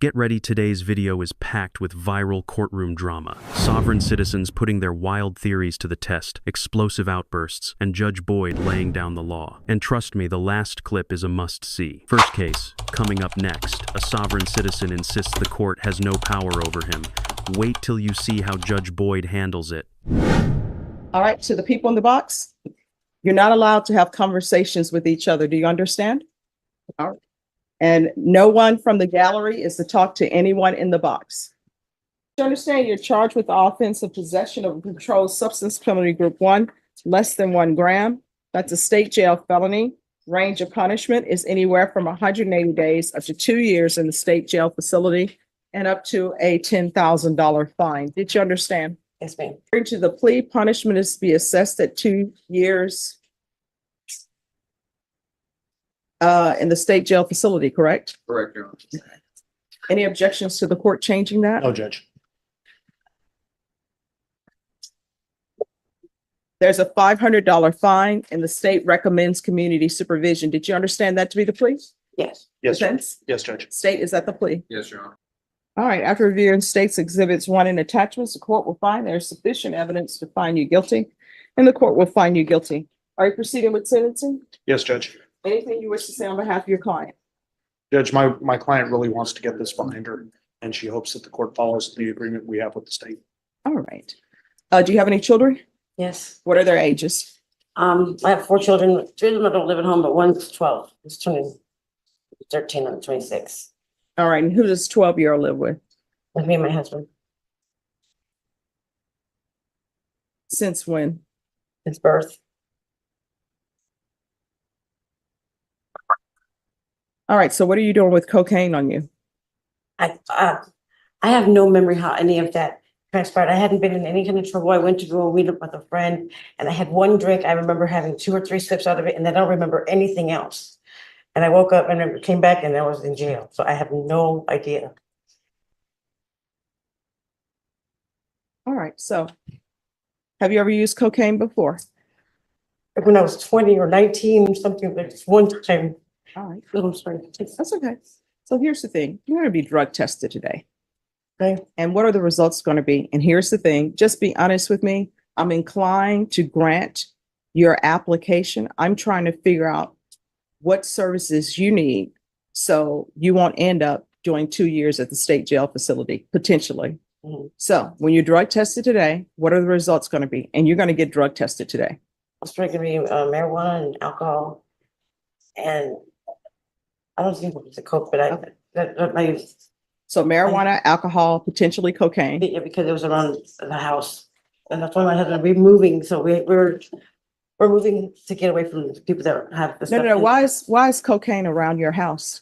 Get ready, today's video is packed with viral courtroom drama. Sovereign citizens putting their wild theories to the test, explosive outbursts, and Judge Boyd laying down the law. And trust me, the last clip is a must-see. First case, coming up next. A sovereign citizen insists the court has no power over him. Wait till you see how Judge Boyd handles it. All right, to the people in the box, you're not allowed to have conversations with each other. Do you understand? All right. And no one from the gallery is to talk to anyone in the box. You understand you're charged with the offense of possession of a controlled substance, penalty group 1, less than 1 gram. That's a state jail felony. Range of punishment is anywhere from 180 days up to 2 years in the state jail facility and up to a $10,000 fine. Did you understand? Yes, ma'am. According to the plea, punishment is to be assessed at 2 years in the state jail facility, correct? Correct, Your Honor. Any objections to the court changing that? No, Judge. There's a $500 fine and the state recommends community supervision. Did you understand that to be the plea? Yes. Yes, Judge. Defense? Yes, Judge. State, is that the plea? Yes, Your Honor. All right, after reviewing state's exhibits 1 and attachments, the court will find there's sufficient evidence to find you guilty, and the court will find you guilty. Are you proceeding with sentencing? Yes, Judge. Anything you wish to say on behalf of your client? Judge, my client really wants to get this behind her, and she hopes that the court follows the agreement we have with the state. All right. Do you have any children? Yes. What are their ages? I have 4 children. 3 of them don't live at home, but one's 12. He's turning 13 and 26. All right, and who does 12-year-old live with? With me and my husband. Since when? His birth. All right, so what are you doing with cocaine on you? I have no memory how any of that transpired. I hadn't been in any kind of trouble. I went to go meet up with a friend and I had one drink. I remember having 2 or 3 sips out of it and I don't remember anything else. And I woke up and I came back and I was in jail. So I have no idea. All right, so have you ever used cocaine before? When I was 20 or 19, something like this one time. All right, Oh, I'm sorry. that's okay. So here's the thing, you're going to be drug tested today. Okay. And what are the results going to be? And here's the thing, just be honest with me. I'm inclined to grant your application. I'm trying to figure out what services you need so you won't end up doing 2 years at the state jail facility, potentially. Mhm. So when you're drug tested today, what are the results going to be? And you're going to get drug tested today. It's going to be marijuana and alcohol. And I don't think it was a coke, but I So marijuana, alcohol, potentially cocaine. yeah, because it was around the house. And that's why my husband, we're moving. So we're moving to get away from the people that have the No, stuff. no, no. Why is cocaine around your house?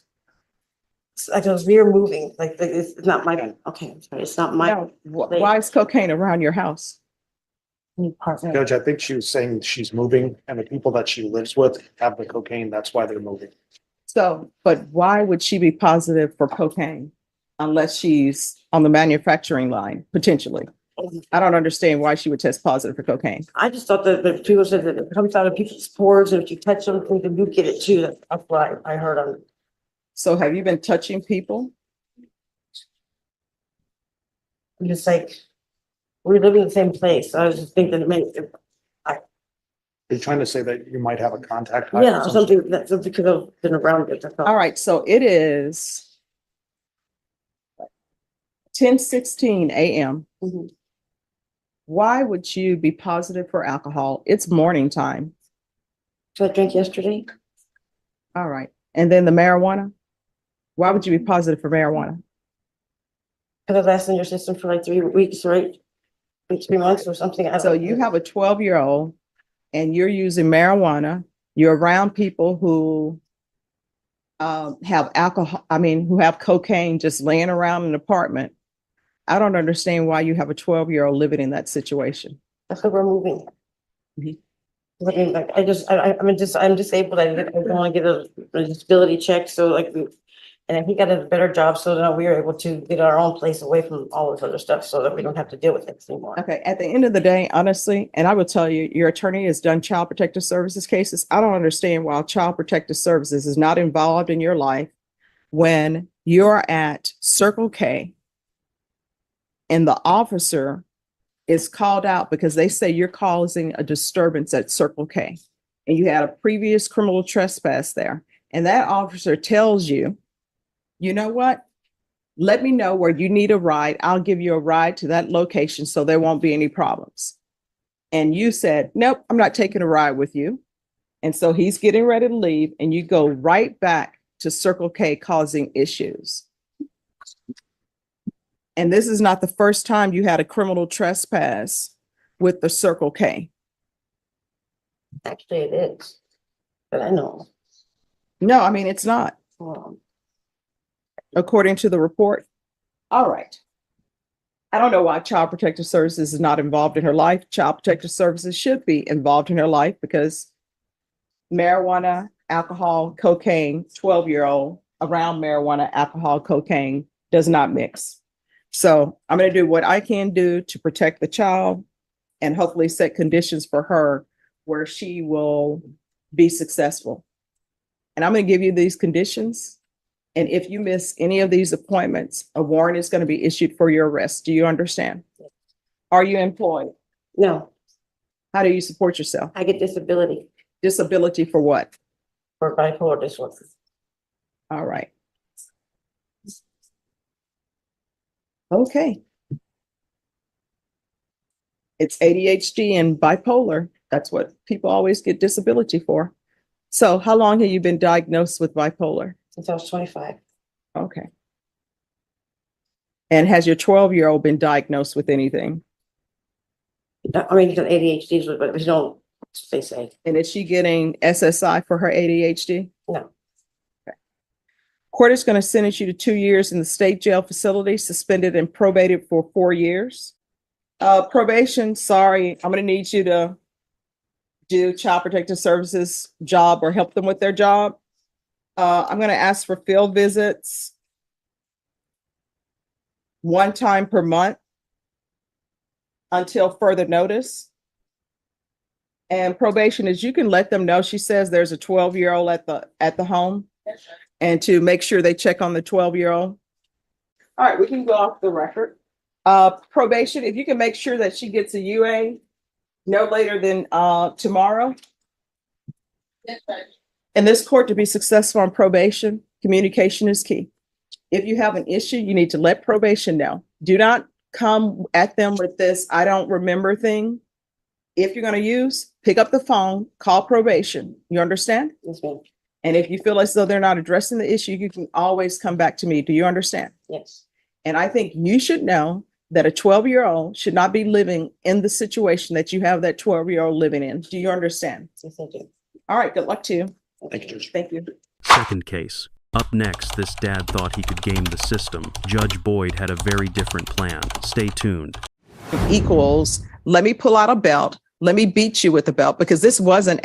Because we're moving, like it's not my, okay, I'm sorry, it's not my. No, why is cocaine around your house? Partner. Judge, I think she was saying she's moving and the people that she lives with have the cocaine. That's why they're moving. So, but why would she be positive for cocaine unless she's on the manufacturing line, potentially? I don't understand why she would test positive for cocaine. I just thought that people said that it comes out of people's pores and if you touch something, then you get it too. That's what I heard on. So have you been touching people? I'm just like, we live in the same place. I was just thinking it may, Are you trying to say that you might have a contact? high yeah, or something that's because I've been around it. That's all. All right, so it is 10:16 a.m. Mhm. Why would you be positive for alcohol? It's morning time. So I drank yesterday. All right. And then the marijuana? Why would you be positive for marijuana? Because it lasts in your system for like 3 weeks, right? Like 3 months or something. I don't So know. you have a 12-year-old and you're using marijuana. You're around people who have alcohol, who have cocaine just laying around an apartment. I don't understand why you have a 12-year-old living in that situation. That's why we're moving. Mhm. I mean, like, I'm disabled. I don't want to get a disability check. So like, and then he got a better job. So now we are able to get our own place away from all this other stuff so that we don't have to deal with it anymore. Okay, at the end of the day, honestly, and I will tell you, your attorney has done child protective services cases. I don't understand why child protective services is not involved in your life when you're at Circle K and the officer is called out because they say you're causing a disturbance at Circle K and you had a previous criminal trespass there, and that officer tells you, you know what? Let me know where you need a ride. I'll give you a ride to that location so there won't be any problems. And you said, nope, I'm not taking a ride with you. And so he's getting ready to leave and you go right back to Circle K causing issues. And this is not the first time you had a criminal trespass with the Circle K. Actually, it is, but I know. No, I mean, it's not, according to the report. All right. I don't know why Child Protective Services is not involved in her life. Child Protective Services should be involved in her life because marijuana, alcohol, cocaine, 12-year-old around marijuana, alcohol, cocaine does not mix. So I'm going to do what I can do to protect the child and hopefully set conditions for her where she will be successful. And I'm going to give you these conditions. And if you miss any of these appointments, a warrant is going to be issued for your arrest. Do you understand? Are you employed? No, How do you support yourself? I get disability Disability for what? for bipolar disorder. All right. Okay. It's ADHD and bipolar. That's what people always get disability for. So how long have you been diagnosed with bipolar? Since I was 25. Okay. And has your 12-year-old been diagnosed with anything? I mean, he's got ADHD, but we don't, they say, And is she getting SSI for her ADHD? no. Court is going to sentence you to 2 years in the state jail facility, suspended and probated for 4 years. Probation, sorry, I'm going to need you to do Child Protective Services job or help them with their job. I'm going to ask for field visits 1 time per month until further notice. And probation is you can let them know. She says there's a 12-year-old at the home, and to make sure they check on the 12-year-old. All right, we can go off the record. Probation, if you can make sure that she gets a UA no later than tomorrow. In this court, to be successful on probation, communication is key. If you have an issue, you need to let probation know. Do not come at them with this "I don't remember" thing. If you're going to use, pick up the phone, call probation. You understand? Yes, ma'am. And if you feel as though they're not addressing the issue, you can always come back to me. Do you understand? Yes. And I think you should know that a 12-year-old should not be living in the situation that you have that 12-year-old living in. Do you understand? Yes, I do. All right, good luck to you. Thank you, Judge. Thank you. Second case. Up next, this dad thought he could game the system. Judge Boyd had a very different plan. Stay tuned. Equals, let me pull out a belt. Let me beat you with a belt, because this wasn't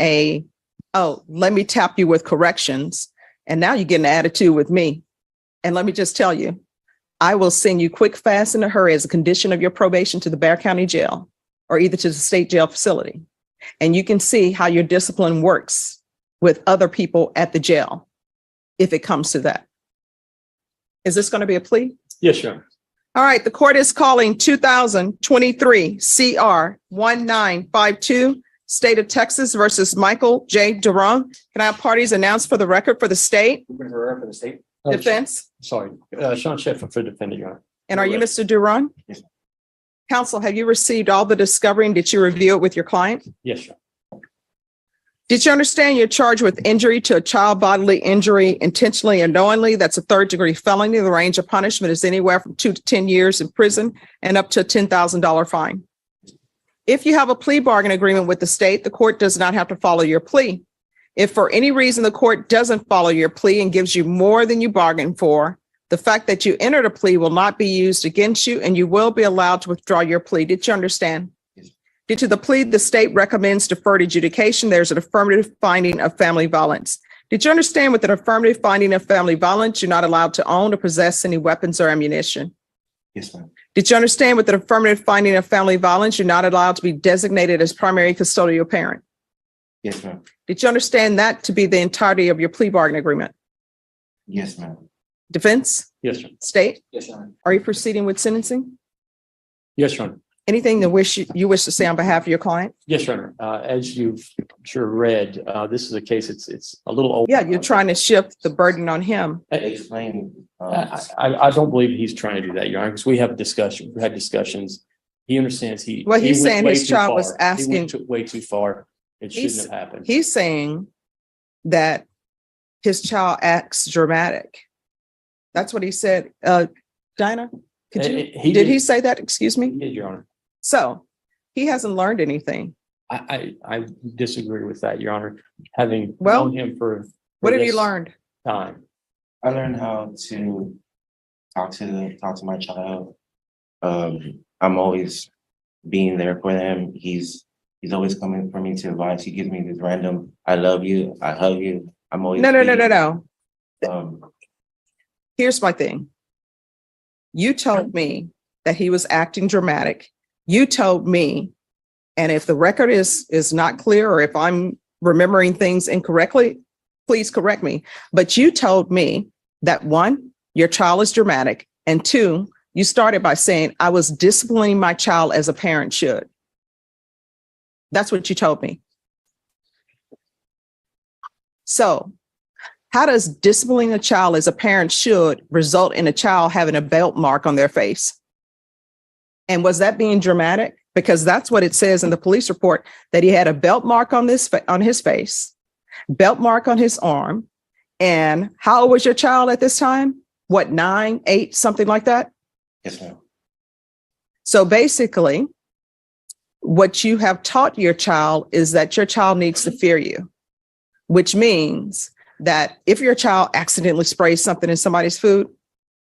let me tap you with corrections. And now you get an attitude with me. And let me just tell you, I will send you quick, fast, in a hurry as a condition of your probation to the Bexar County Jail or either to the state jail facility. And you can see how your discipline works with other people at the jail if it comes to that. Is this going to be a plea? Yes, Your Honor. All right, the court is calling 2023 CR 1952, State of Texas versus Michael J. Durham. Can I have parties announced for the record for the state For the state. defense? Sorry, Sean Sheffer for defendant, Your Honor. And are you Mr. Durham? Yes. Counsel, have you received all the discovery and did you review it with your client? Yes, Your Honor. Did you understand you're charged with injury to a child, bodily injury intentionally and knowingly? That's a third-degree felony. The range of punishment is anywhere from 2 to 10 years in prison and up to a $10,000 fine. If you have a plea bargain agreement with the state, the court does not have to follow your plea. If for any reason the court doesn't follow your plea and gives you more than you bargained for, the fact that you entered a plea will not be used against you and you will be allowed to withdraw your plea. Did you understand? Due to the plea, the state recommends deferred adjudication. There's an affirmative finding of family violence. Did you understand with an affirmative finding of family violence, you're not allowed to own or possess any weapons or ammunition? Yes, ma'am. Did you understand with an affirmative finding of family violence, you're not allowed to be designated as primary custodial parent? Yes, ma'am. Did you understand that to be the entirety of your plea bargain agreement? Yes, ma'am. Defense, Yes, sir. state, Yes, Your Honor. are you proceeding with sentencing? Yes, Your Honor. Anything that you wish to say on behalf of your client? Yes, Your Honor. As you've I'm sure read, this is a case, it's a little old. Yeah, you're trying to shift the burden on him. Explain. I don't believe he's trying to do that, Your Honor, because we had discussions. He understands Well, he's he went saying way his too child was far. asking- He went way too far. It He's- shouldn't have happened. He's saying that his child acts dramatic. That's what he said. Dinah, did he say that? Excuse me? He did, Your Honor. So he hasn't learned anything. I disagree with that, Your Honor. Having Well, known him for What have you this learned? time. I learned how to talk to my child. I'm always being there for them. He's always coming for me to advise. He gives me this random, I love you, I hug you. I'm always No. Um, Here's my thing. You told me that he was acting dramatic. You told me, and if the record is not clear, or if I'm remembering things incorrectly, please correct me. But you told me that one, your child is dramatic, and two, you started by saying, I was disciplining my child as a parent should. That's what you told me. So how does disciplining a child as a parent should result in a child having a belt mark on their face? And was that being dramatic? Because that's what it says in the police report, that he had a belt mark on his face, belt mark on his arm. And how old was your child at this time? What, 9, 8, something like that? yes, ma'am. So basically, what you have taught your child is that your child needs to fear you, which means that if your child accidentally sprays something in somebody's food,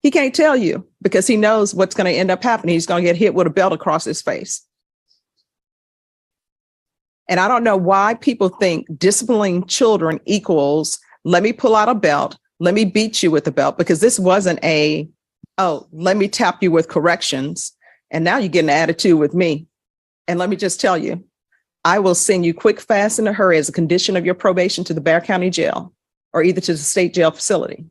he can't tell you because he knows what's going to end up happening. He's going to get hit with a belt across his face. And I don't know why people think disciplining children equals, let me pull out a belt, let me beat you with a belt, because this wasn't let me tap you with corrections. And now you get an attitude with me. And let me just tell you, I will send you quick, fast, in a hurry as a condition of your probation to the Bexar County Jail or either to the state jail facility.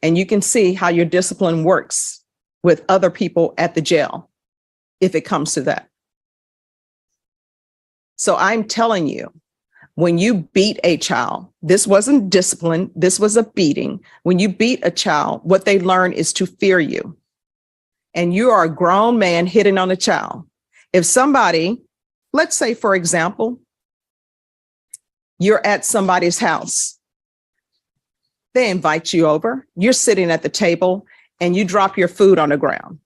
And you can see how your discipline works with other people at the jail if it comes to that. So I'm telling you, when you beat a child, this wasn't discipline, this was a beating. When you beat a child, what they learn is to fear you. And you are a grown man hitting on a child. If somebody, let's say, for example, you're at somebody's house, they invite you over, you're sitting at the table and you drop your food on the ground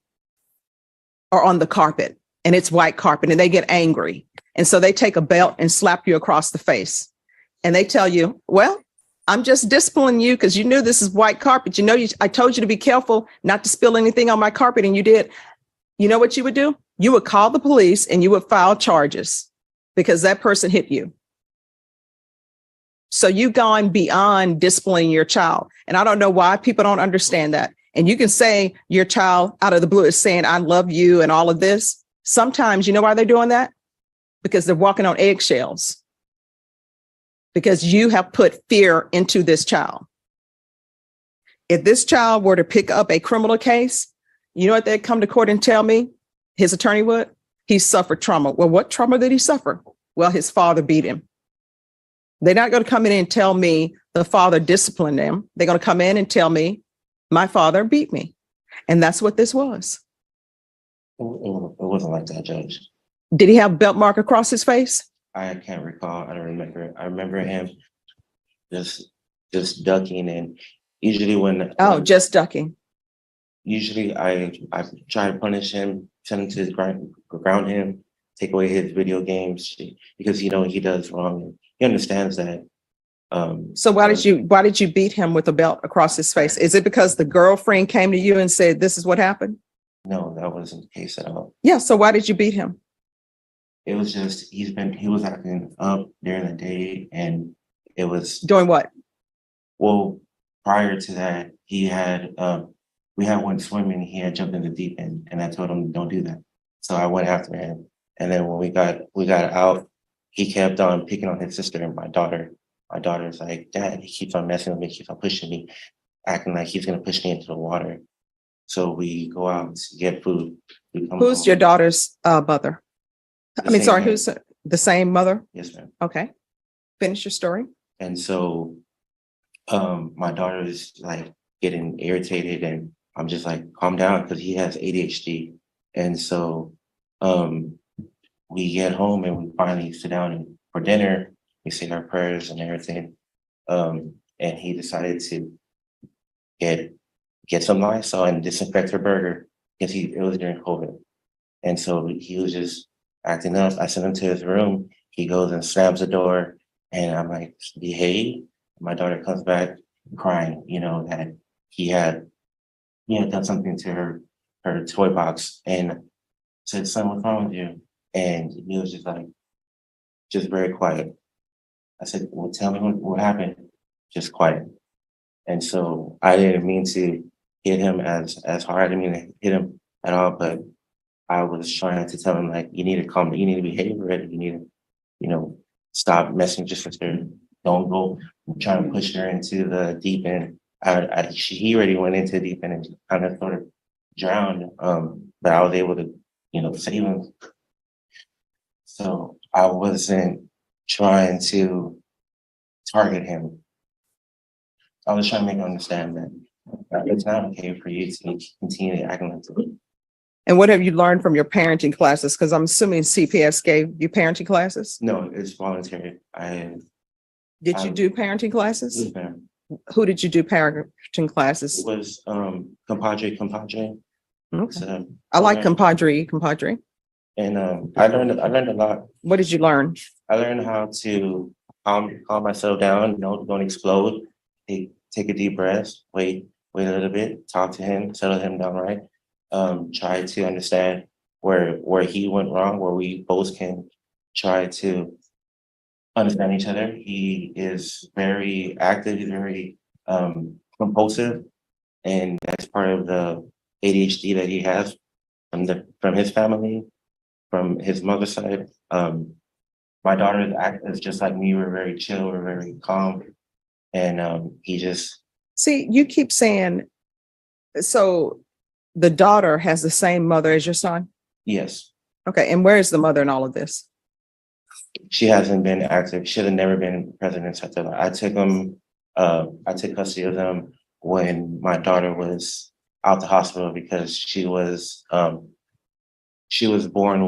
or on the carpet, and it's white carpet, and they get angry. And so they take a belt and slap you across the face. And they tell you, well, I'm just disciplining you because you knew this is white carpet. You know, I told you to be careful not to spill anything on my carpet, and you did. You know what you would do? You would call the police and you would file charges because that person hit you. So you've gone beyond disciplining your child. And I don't know why people don't understand that. And you can say your child out of the blue is saying, I love you and all of this. Sometimes, you know why they're doing that? Because they're walking on eggshells. Because you have put fear into this child. If this child were to pick up a criminal case, you know what they'd come to court and tell me? His attorney would? He suffered trauma. Well, what trauma did he suffer? Well, his father beat him. They're not going to come in and tell me the father disciplined him. They're going to come in and tell me my father beat me. And that's what this was. It wasn't like that, Judge. Did he have a belt mark across his face? I can't recall. I don't remember. I remember him just ducking, and usually Just ducking. usually I try to punish him, send him to his ground him, take away his video games because he does wrong. He understands that. So why did you beat him with a belt across his face? Is it because the girlfriend came to you and said, this is what happened? No, that wasn't the case at all. Yeah. So why did you beat him? It was just he was acting up during the day, and it was Doing what? well prior to that he had we had went swimming. He had jumped in the deep end, and I told him don't do that. So I went after him, and then when we got out, he kept on picking on his sister and my daughter. My daughter's like, Dad, he keeps on messing with me, keeps on pushing me. acting like he's gonna push me into the water. So we go out to get food. We come Who's home. your daughter's mother? The I mean, same sorry, ma'am. who's the same mother? Yes, ma'am. Okay. Finish your story. And so my daughter is like getting irritated, and I'm just like, calm down, because he has ADHD. And so we get home and we finally sit down and for dinner, we say our prayers and everything. And he decided to get some Lysol and disinfect her burger because it was during COVID. And so he was just acting up. I sent him to his room. He goes and slams the door, and I'm like, behave. My daughter comes back crying, that he had done something to her toy box, and said, son, what's wrong with you? And he was just very quiet. I said, well, tell me what happened. Just quiet. And so I didn't mean to hit him as hard. I didn't mean to hit him at all, but I was trying to tell him, like, you need to calm down, you need to behave already, you need to, stop messing just with her. Don't go trying to push her into the deep end. He already went into the deep end and kind of sort of drowned. But I was able to, save him. So I wasn't trying to target him. I was trying to make him understand that it's not okay for you to continue acting like that. And what have you learned from your parenting classes? Because I'm assuming CPS gave you parenting classes. No, it's voluntary. Did you do parenting classes? Yes, ma'am. Who did you do parenting It classes? was compadre. Okay. So, I like compadre. and I learned a lot. What did you learn? I learned how to calm myself down, don't explode. Take a deep breath, wait a little bit, talk to him, settle him down right. Try to understand where he went wrong, where we both can try to understand each other. He is very active, he's very compulsive, and that's part of the ADHD that he has from his family, from his mother's side. My daughter is just like me. We're very chill, we're very calm, and he just See, you keep saying, so the daughter has the same mother as your son? yes. Okay, and where is the mother in all of this? She hasn't been active. She had never been present in such a life. I took custody of them when my daughter was out the hospital because she was born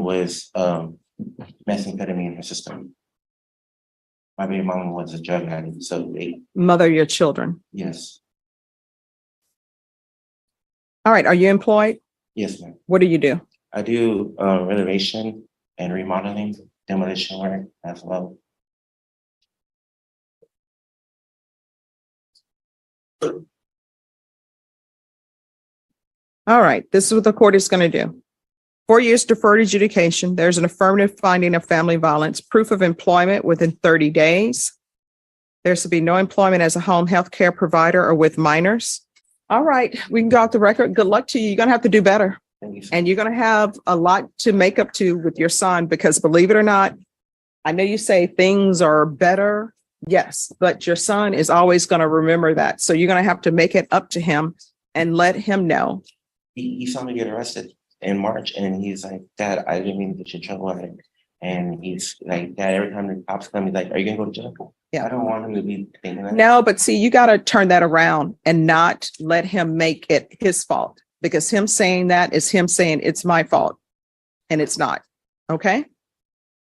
with methamphetamine in her system. My baby mama was a drug addict, so Mother, your children. yes. All right, are you employed? Yes, ma'am. What do you do? I do renovation and remodeling, demolition work as well. All right, this is what the court is going to do. 4 years deferred adjudication. There's an affirmative finding of family violence, proof of employment within 30 days. There's to be no employment as a home health care provider or with minors. All right, we can go off the record. Good luck to you. You're going to have to do better. Thank you. And you're going to have a lot to make up to with your son, because believe it or not, I know you say things are better. Yes, but your son is always going to remember that. So you're going to have to make it up to him and let him know. He saw me get arrested in March, and he's like, Dad, I didn't mean to get you in trouble. And he's like, Dad, every time the cops come, he's like, are you gonna go to jail? Yeah. I don't want him to be thinking that. No, but see, you got to turn that around and not let him make it his fault, because him saying that is him saying it's my fault, and it's not. Okay.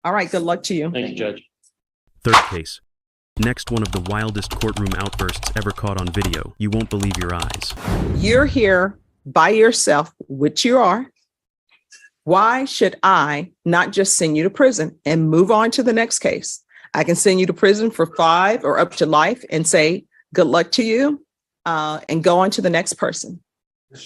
All right. Good luck to you. Thank you, Judge. Third case. Next, one of the wildest courtroom outbursts ever caught on video. You won't believe your eyes. You're here by yourself, which you are. Why should I not just send you to prison and move on to the next case? I can send you to prison for 5 or up to life and say, good luck to you, and go on to the next person.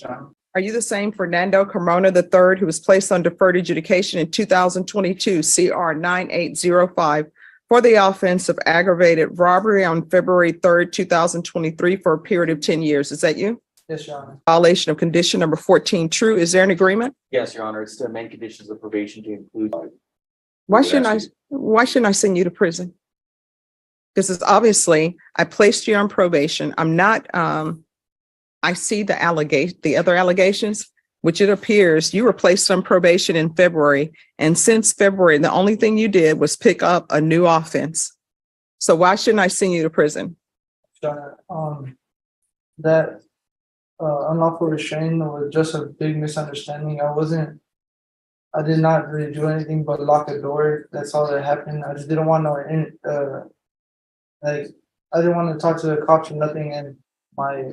Are you the same Fernando Carmona III, who was placed on deferred adjudication in 2022 CR 9805 for the offense of aggravated robbery on February 3rd, 2023 for a period of 10 years? Is that you? Yes, Your Honor. Violation of condition number 14 true. Is there an agreement? Yes, Your Honor. It's the main conditions of probation to include. Why shouldn't I send you to prison? Because it's obviously I placed you on probation. I'm not I see the other allegations, which it appears you were placed on probation in February. And since February, the only thing you did was pick up a new offense. So why shouldn't I send you to prison? That unlawful restraining was just a big misunderstanding. I did not really do anything but lock the door. That's all that happened. I just didn't want I didn't want to talk to the cops or nothing, and my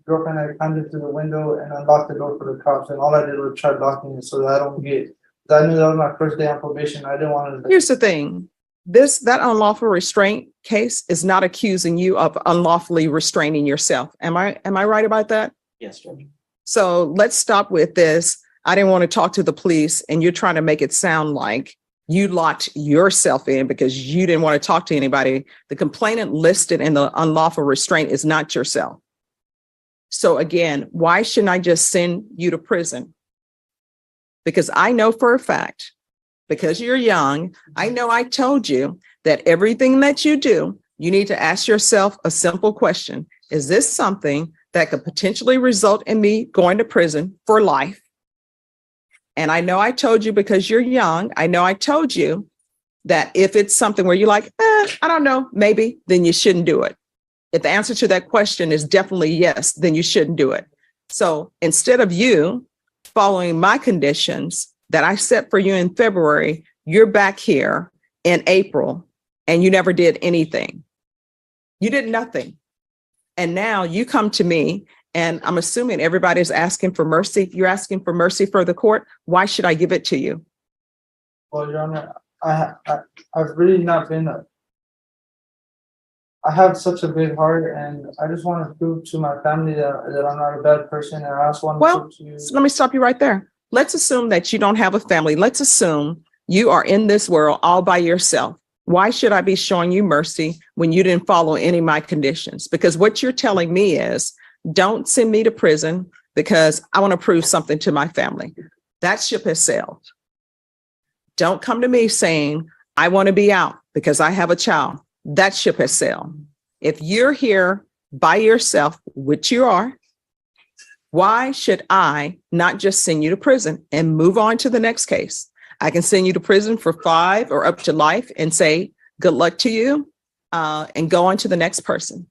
girlfriend had climbed into the window and unlocked the door for the cops, and all I did was try locking it so that I knew that was my first day on probation. I didn't want to. Here's the thing. That unlawful restraint case is not accusing you of unlawfully restraining yourself. Am I right about that? Yes, Judge. So let's stop with this. I didn't want to talk to the police, and you're trying to make it sound like you locked yourself in because you didn't want to talk to anybody. The complainant listed in the unlawful restraint is not yourself. So again, why shouldn't I just send you to prison? Because I know for a fact, because you're young, I know I told you that everything that you do, you need to ask yourself a simple question. Is this something that could potentially result in me going to prison for life? And I know I told you, because you're young, I know I told you that if it's something where you're like, I don't know, maybe, then you shouldn't do it. If the answer to that question is definitely yes, then you shouldn't do it. So instead of you following my conditions that I set for you in February, you're back here in April and you never did anything. You did nothing. And now you come to me, and I'm assuming everybody's asking for mercy. You're asking for mercy for the court. Why should I give it to you? Well, Your Honor, I've really not been. I have such a big heart, and I just want to prove to my family that I'm not a bad person, and I also want to prove to you. So let me stop you right there. Let's assume that you don't have a family. Let's assume you are in this world all by yourself. Why should I be showing you mercy when you didn't follow any of my conditions? Because what you're telling me is, don't send me to prison because I want to prove something to my family. That ship has sailed. Don't come to me saying, I want to be out because I have a child. That ship has sailed. If you're here by yourself, which you are, why should I not just send you to prison and move on to the next case? I can send you to prison for 5 or up to life and say, good luck to you, and go on to the next person.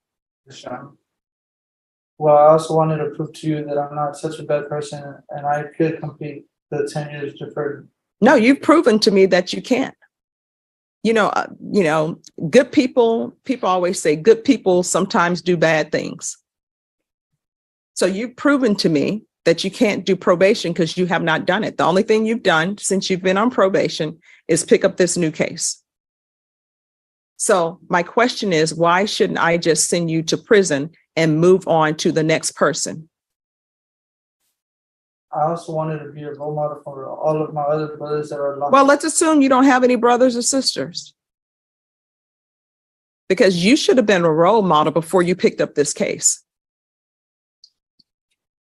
Well, I also wanted to prove to you that I'm not such a bad person, and I could complete the 10 years deferred. No, you've proven to me that you can't. Good people always say good people sometimes do bad things. So you've proven to me that you can't do probation because you have not done it. The only thing you've done since you've been on probation is pick up this new case. So my question is, why shouldn't I just send you to prison and move on to the next person? I also wanted to be a role model for all of my other brothers that are locked. Well, let's assume you don't have any brothers or sisters, because you should have been a role model before you picked up this case.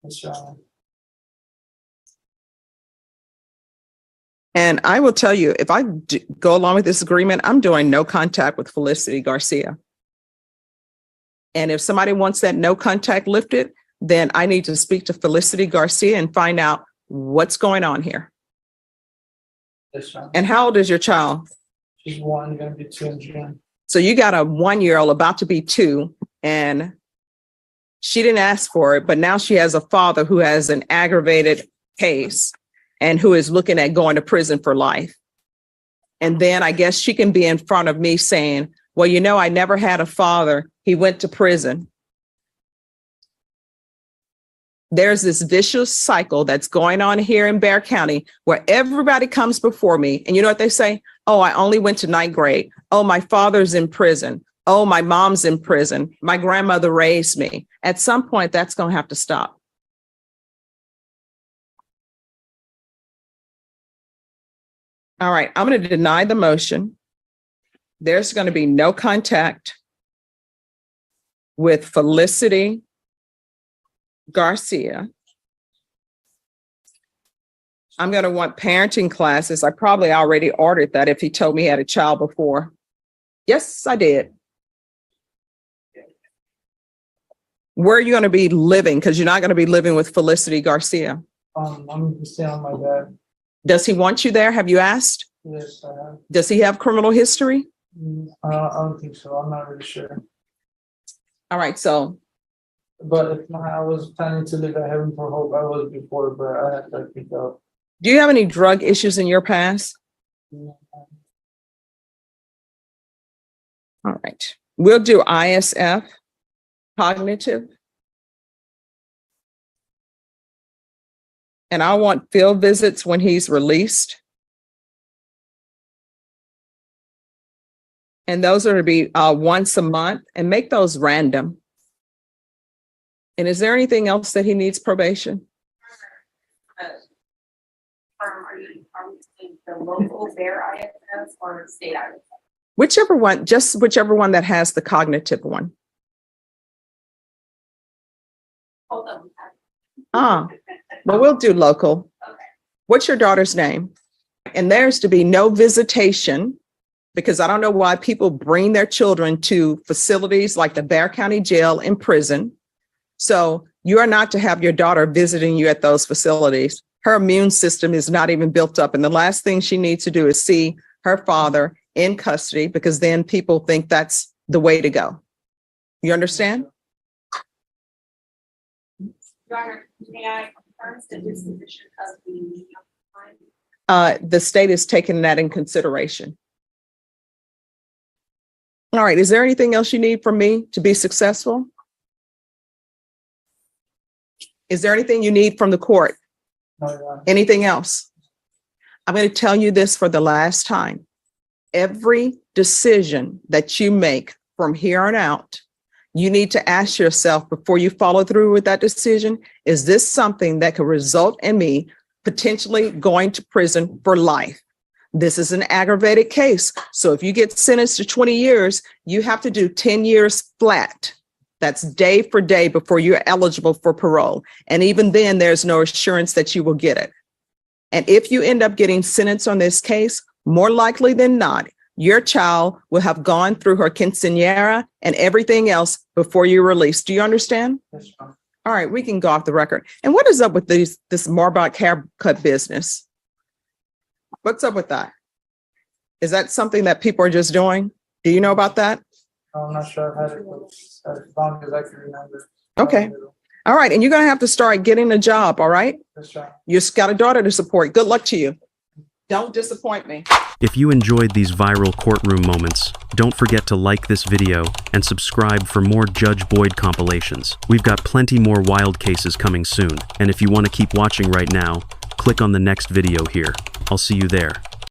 Yes, Your Honor. And I will tell you, if I go along with this agreement, I'm doing no contact with Felicity Garcia. And if somebody wants that no contact lifted, then I need to speak to Felicity Garcia and find out what's going on here. Yes, Your Honor. And how old is your child? She's 1, gonna be 2 in June. So you got a 1-year-old about to be 2, and she didn't ask for it, but now she has a father who has an aggravated case and who is looking at going to prison for life. And then I guess she can be in front of me saying, well, I never had a father. He went to prison. There's this vicious cycle that's going on here in Bexar County where everybody comes before me. And you know what they say? Oh, I only went to 9th grade. Oh, my father's in prison. Oh, my mom's in prison. My grandmother raised me. At some point, that's going to have to stop. All right, I'm going to deny the motion. There's going to be no contact with Felicity Garcia. I'm going to want parenting classes. I probably already ordered that if he told me he had a child before. Yes, I did. Where are you going to be living? Because you're not going to be living with Felicity Garcia. I'm staying on my dad. Does he want you there? Have you asked? Yes, I have. Does he have criminal history? I don't think so. I'm not really sure. All right, so But if not, I was planning to live at Heaven for Hope. I was before, but I had to pick up. do you have any drug issues in your past? All right, we'll do ISF, cognitive. And I want field visits when he's released. And those are to be once a month, and make those random. And is there anything else that he needs probation? Are you saying the local fair ISS or state ISS? Whichever one, just whichever one that has the cognitive one. Both of them. Well, we'll do local. Okay. What's your daughter's name? And there's to be no visitation, because I don't know why people bring their children to facilities like the Bexar County Jail and prison. So you are not to have your daughter visiting you at those facilities. Her immune system is not even built up. And the last thing she needs to do is see her father in custody, because then people think that's the way to go. You understand? Your Honor, may I confirm the disposition of the media? The state is taking that in consideration. All right, is there anything else you need from me to be successful? Is there anything you need from the court? No, Your Honor. Anything else? I'm going to tell you this for the last time. Every decision that you make from here on out, you need to ask yourself before you follow through with that decision, is this something that could result in me potentially going to prison for life? This is an aggravated case. So if you get sentenced to 20 years, you have to do 10 years flat. That's day for day before you're eligible for parole. And even then, there's no assurance that you will get it. And if you end up getting sentenced on this case, more likely than not, your child will have gone through her quinceañera and everything else before you're released. Do you understand? Yes, Your Honor. All right, we can go off the record. And what is up with this Marbach haircut business? What's up with that? Is that something that people are just doing? Do you know about that? I'm not sure. I've had it for as long as I can remember. Okay. All right, and you're going to have to start getting a job, all right? Yes, Your Honor. You've got a daughter to support. Good luck to you. Don't disappoint me. If you enjoyed these viral courtroom moments, don't forget to like this video and subscribe for more Judge Boyd compilations. We've got plenty more wild cases coming soon, and if you want to keep watching right now, click on the next video here. I'll see you there.